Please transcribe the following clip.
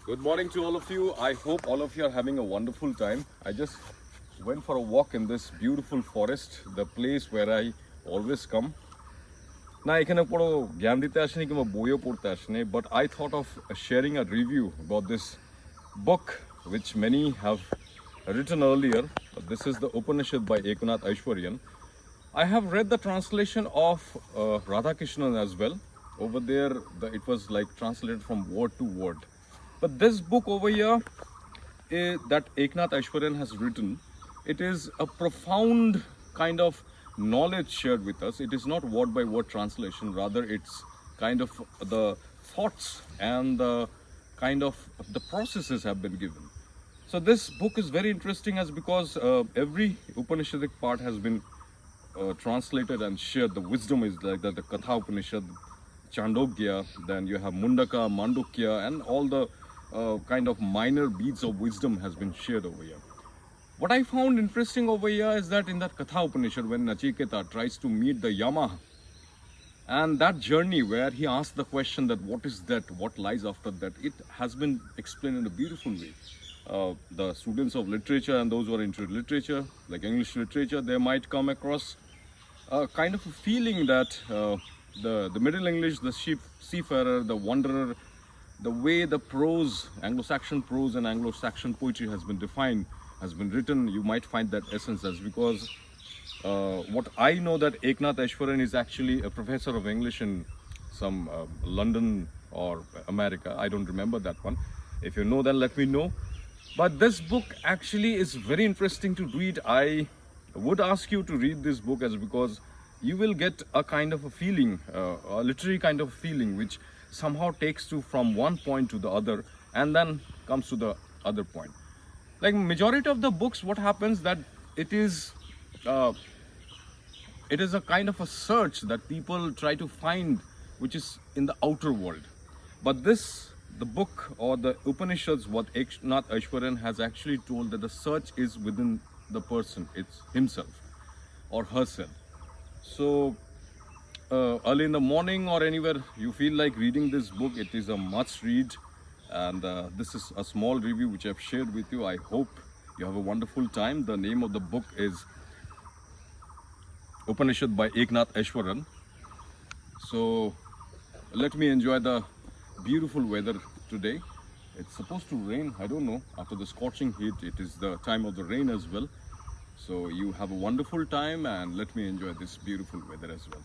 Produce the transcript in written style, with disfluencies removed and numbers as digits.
Good morning to all of you. I hope all of you are having a wonderful time. I just went for a walk in this beautiful forest, the place where I always come. না এখানে পুরো জ্ঞান দিতে আসেনি কিংবা বইও পড়তে আসেনি, but I thought of sharing a review about this book which many have written earlier. This is the Upanishad by Eknath Aishwaryan. I have read the translation of Radhakrishnan as well. Over there, it was like translated from word to word. But this book over here that Eknath Aishwaryan has written, it is a profound kind of knowledge shared with us. It is not word by word translation, rather it's kind of the thoughts and the kind of the processes have been given. So this book is very interesting as because every Upanishadic part has been translated and shared. The wisdom is like that, the Katha Upanishad, Chandogya, then you have Mundaka, Mandukya, and all the kind of minor beads of wisdom has been shared over here. What I found interesting over here is that in that Katha Upanishad, when Nachiketa tries to meet the Yama, and that journey where he asks the question that what is that, what lies after that, it has been explained in a beautiful way. The students of literature and those who are into literature, like English literature, they might come across a kind of a feeling that the Middle English, the seafarer, the wanderer, the way the prose, Anglo-Saxon prose and Anglo-Saxon poetry has been defined, has been written, you might find that essence as because what I know that Eknath Aishwaryan is actually a professor of English in some London or America. I don't remember that one. If you know, then let me know. But this book actually is very interesting to read. I would ask you to read this book as because you will get a kind of a feeling, a literary kind of feeling, which somehow takes you from one point to the other and then comes to the other point. Like majority of the books, what happens that it is a kind of a search that people try to find, which is in the outer world. But the book or the Upanishads, what Eknath Aishwaryan has actually told that the search is within the person, it's himself or herself. So early in the morning or anywhere you feel like reading this book, it is a must read. And this is a small review which I've shared with you. I hope you have a wonderful time. The name of the book is Upanishad by Eknath Aishwaryan. So let me enjoy the beautiful weather today. It's supposed to rain, I don't know. After the scorching heat, it is the time of the rain as well. So you have a wonderful time and let me enjoy this beautiful weather as well.